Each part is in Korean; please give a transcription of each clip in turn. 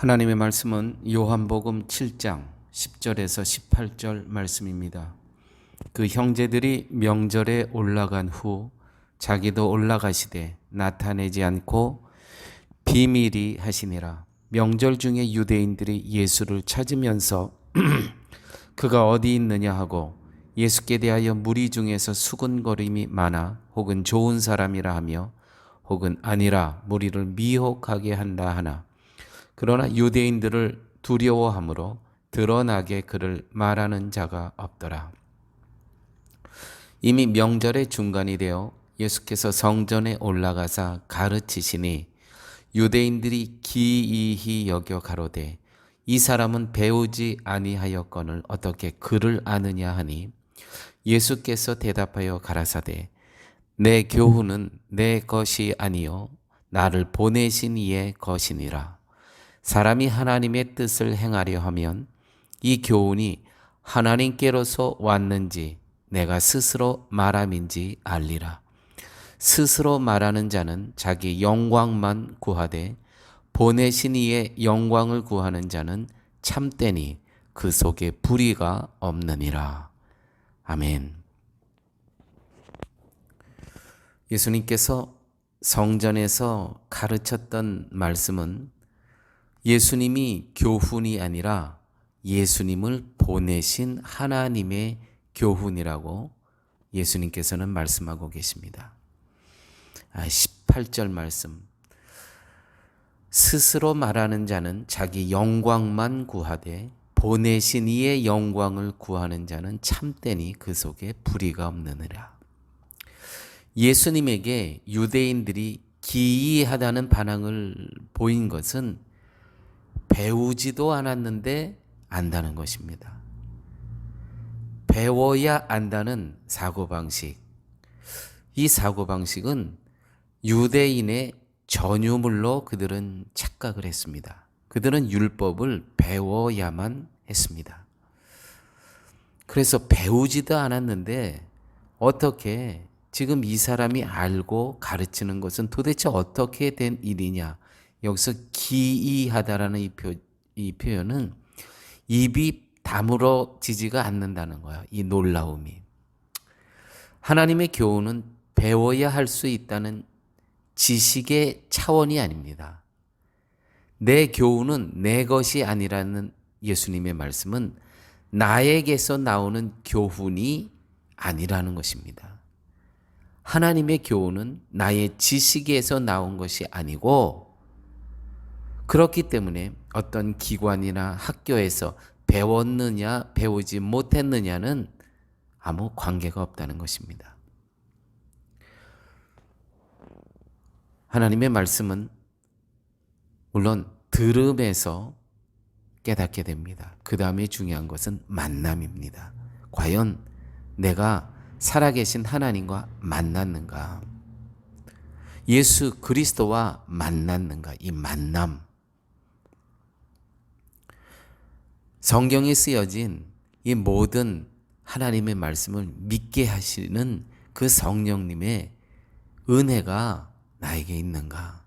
하나님의 말씀은 요한복음 7장 10절에서 18절 말씀입니다. 그 형제들이 명절에 올라간 후 자기도 올라가시되 나타내지 않고 비밀히 하시니라. 명절 중에 유대인들이 예수를 찾으면서 그가 어디 있느냐 하고 예수께 대하여 무리 중에서 수군거림이 많아 혹은 좋은 사람이라 하며 혹은 아니라 무리를 미혹하게 한다 하나, 그러나 유대인들을 두려워하므로 드러나게 그를 말하는 자가 없더라. 이미 명절의 중간이 되어 예수께서 성전에 올라가사 가르치시니 유대인들이 기이히 여겨 가로되 이 사람은 배우지 아니하였거늘 어떻게 그를 아느냐 하니, 예수께서 대답하여 가라사대 내 교훈은 내 것이 아니요 나를 보내신 이의 것이니라. 사람이 하나님의 뜻을 행하려 하면 이 교훈이 하나님께로서 왔는지 내가 스스로 말함인지 알리라. 스스로 말하는 자는 자기 영광만 구하되 보내신 이의 영광을 구하는 자는 참되니 그 속에 불의가 없느니라. 아멘. 예수님께서 성전에서 가르쳤던 말씀은 예수님이 교훈이 아니라 예수님을 보내신 하나님의 교훈이라고 예수님께서는 말씀하고 계십니다. 18절 말씀. 스스로 말하는 자는 자기 영광만 구하되 보내신 이의 영광을 구하는 자는 참되니 그 속에 불의가 없느니라. 예수님에게 유대인들이 기이하다는 반응을 보인 것은 배우지도 않았는데 안다는 것입니다. 배워야 안다는 사고방식. 이 사고방식은 유대인의 전유물로 그들은 착각을 했습니다. 그들은 율법을 배워야만 했습니다. 그래서 배우지도 않았는데 어떻게 지금 이 사람이 알고 가르치는 것은 도대체 어떻게 된 일이냐. 여기서 기이하다라는 이 표현은 입이 다물어지지가 않는다는 거예요. 이 놀라움이. 하나님의 교훈은 배워야 할 수 있다는 지식의 차원이 아닙니다. 내 교훈은 내 것이 아니라는 예수님의 말씀은 나에게서 나오는 교훈이 아니라는 것입니다. 하나님의 교훈은 나의 지식에서 나온 것이 아니고, 그렇기 때문에 어떤 기관이나 학교에서 배웠느냐 배우지 못했느냐는 아무 관계가 없다는 것입니다. 하나님의 말씀은 물론 들음에서 깨닫게 됩니다. 그 다음에 중요한 것은 만남입니다. 과연 내가 살아계신 하나님과 만났는가? 예수 그리스도와 만났는가? 이 만남. 성경에 쓰여진 이 모든 하나님의 말씀을 믿게 하시는 그 성령님의 은혜가 나에게 있는가?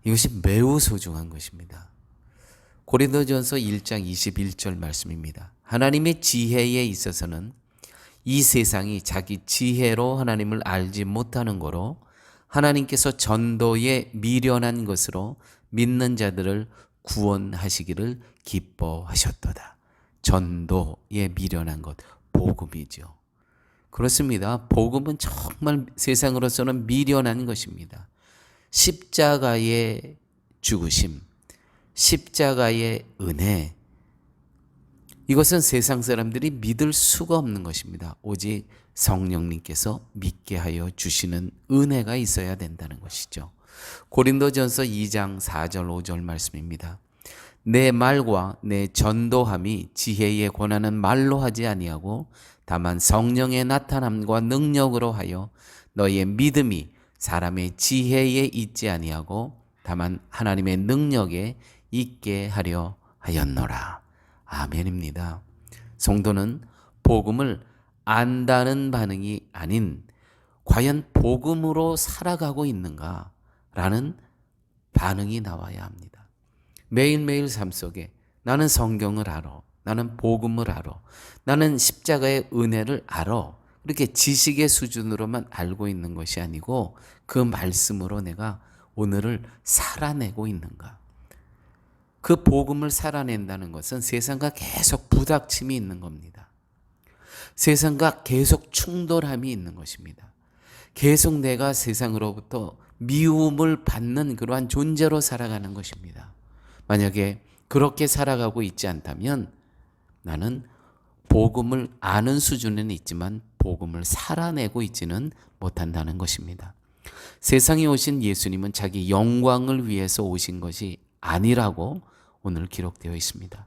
이것이 매우 소중한 것입니다. 고린도전서 1장 21절 말씀입니다. 하나님의 지혜에 있어서는 이 세상이 자기 지혜로 하나님을 알지 못하는 거로 하나님께서 전도에 미련한 것으로 믿는 자들을 구원하시기를 기뻐하셨도다. 전도에 미련한 것, 복음이죠. 그렇습니다. 복음은 정말 세상으로서는 미련한 것입니다. 십자가의 죽으심, 십자가의 은혜, 이것은 세상 사람들이 믿을 수가 없는 것입니다. 오직 성령님께서 믿게 하여 주시는 은혜가 있어야 된다는 것이죠. 고린도전서 2장 4절 5절 말씀입니다. 내 말과 내 전도함이 지혜에 권하는 말로 하지 아니하고 다만 성령의 나타남과 능력으로 하여 너희의 믿음이 사람의 지혜에 있지 아니하고 다만 하나님의 능력에 있게 하려 하였노라. 아멘입니다. 성도는 복음을 안다는 반응이 아닌 과연 복음으로 살아가고 있는가라는 반응이 나와야 합니다. 매일매일 삶 속에 나는 성경을 알아. 나는 복음을 알아. 나는 십자가의 은혜를 알아. 그렇게 지식의 수준으로만 알고 있는 것이 아니고 그 말씀으로 내가 오늘을 살아내고 있는가. 그 복음을 살아낸다는 것은 세상과 계속 부닥침이 있는 겁니다. 세상과 계속 충돌함이 있는 것입니다. 계속 내가 세상으로부터 미움을 받는 그러한 존재로 살아가는 것입니다. 만약에 그렇게 살아가고 있지 않다면 나는 복음을 아는 수준은 있지만 복음을 살아내고 있지는 못한다는 것입니다. 세상에 오신 예수님은 자기 영광을 위해서 오신 것이 아니라고 오늘 기록되어 있습니다.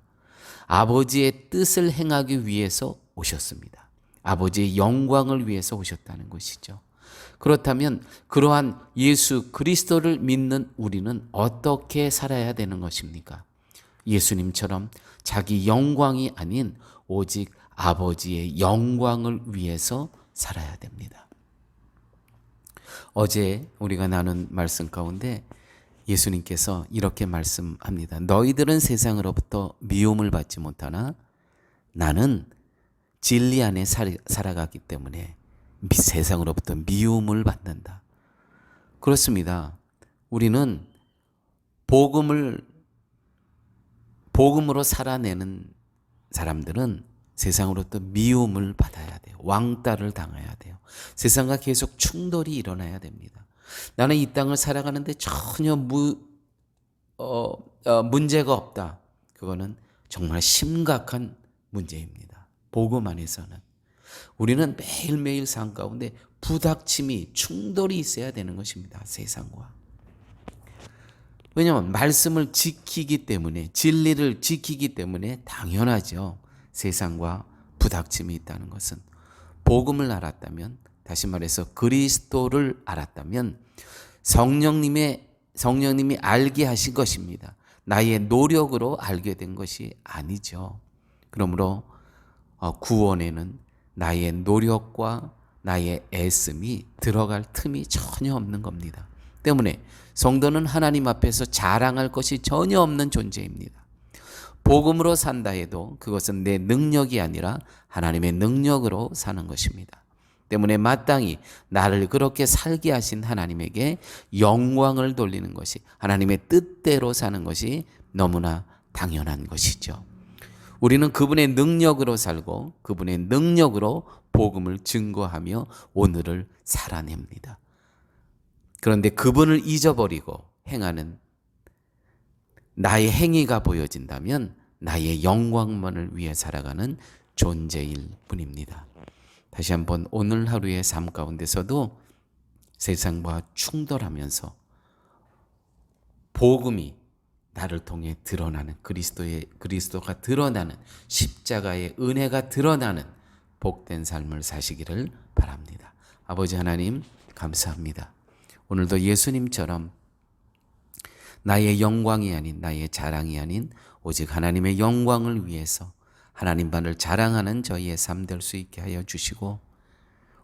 아버지의 뜻을 행하기 위해서 오셨습니다. 아버지의 영광을 위해서 오셨다는 것이죠. 그렇다면 그러한 예수 그리스도를 믿는 우리는 어떻게 살아야 되는 것입니까? 예수님처럼 자기 영광이 아닌 오직 아버지의 영광을 위해서 살아야 됩니다. 어제 우리가 나눈 말씀 가운데 예수님께서 이렇게 말씀합니다. 너희들은 세상으로부터 미움을 받지 못하나 나는 진리 안에 살아가기 때문에 세상으로부터 미움을 받는다. 그렇습니다. 우리는 복음으로 살아내는 사람들은 세상으로부터 미움을 받아야 돼요. 왕따를 당해야 돼요. 세상과 계속 충돌이 일어나야 됩니다. 나는 이 땅을 살아가는데 전혀 문제가 없다. 그거는 정말 심각한 문제입니다. 복음 안에서는. 우리는 매일매일 삶 가운데 부닥침이 충돌이 있어야 되는 것입니다. 세상과. 왜냐하면 말씀을 지키기 때문에 진리를 지키기 때문에 당연하죠. 세상과 부닥침이 있다는 것은 복음을 알았다면 다시 말해서 그리스도를 알았다면 성령님이 알게 하신 것입니다. 나의 노력으로 알게 된 것이 아니죠. 그러므로 구원에는 나의 노력과 나의 애씀이 들어갈 틈이 전혀 없는 겁니다. 때문에 성도는 하나님 앞에서 자랑할 것이 전혀 없는 존재입니다. 복음으로 산다 해도 그것은 내 능력이 아니라 하나님의 능력으로 사는 것입니다. 때문에 마땅히 나를 그렇게 살게 하신 하나님에게 영광을 돌리는 것이 하나님의 뜻대로 사는 것이 너무나 당연한 것이죠. 우리는 그분의 능력으로 살고 그분의 능력으로 복음을 증거하며 오늘을 살아냅니다. 그런데 그분을 잊어버리고 행하는 나의 행위가 보여진다면 나의 영광만을 위해 살아가는 존재일 뿐입니다. 다시 한번 오늘 하루의 삶 가운데서도 세상과 충돌하면서 복음이 나를 통해 드러나는 그리스도가 드러나는 십자가의 은혜가 드러나는 복된 삶을 사시기를 바랍니다. 아버지 하나님 감사합니다. 오늘도 예수님처럼 나의 영광이 아닌 나의 자랑이 아닌 오직 하나님의 영광을 위해서 하나님만을 자랑하는 저희의 삶 될 수 있게 하여 주시고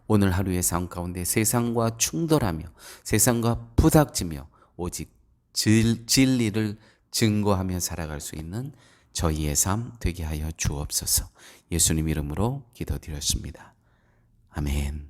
오늘 하루의 삶 가운데 세상과 충돌하며 세상과 부닥치며 오직 진리를 증거하며 살아갈 수 있는 저희의 삶 되게 하여 주옵소서. 예수님 이름으로 기도드렸습니다. 아멘.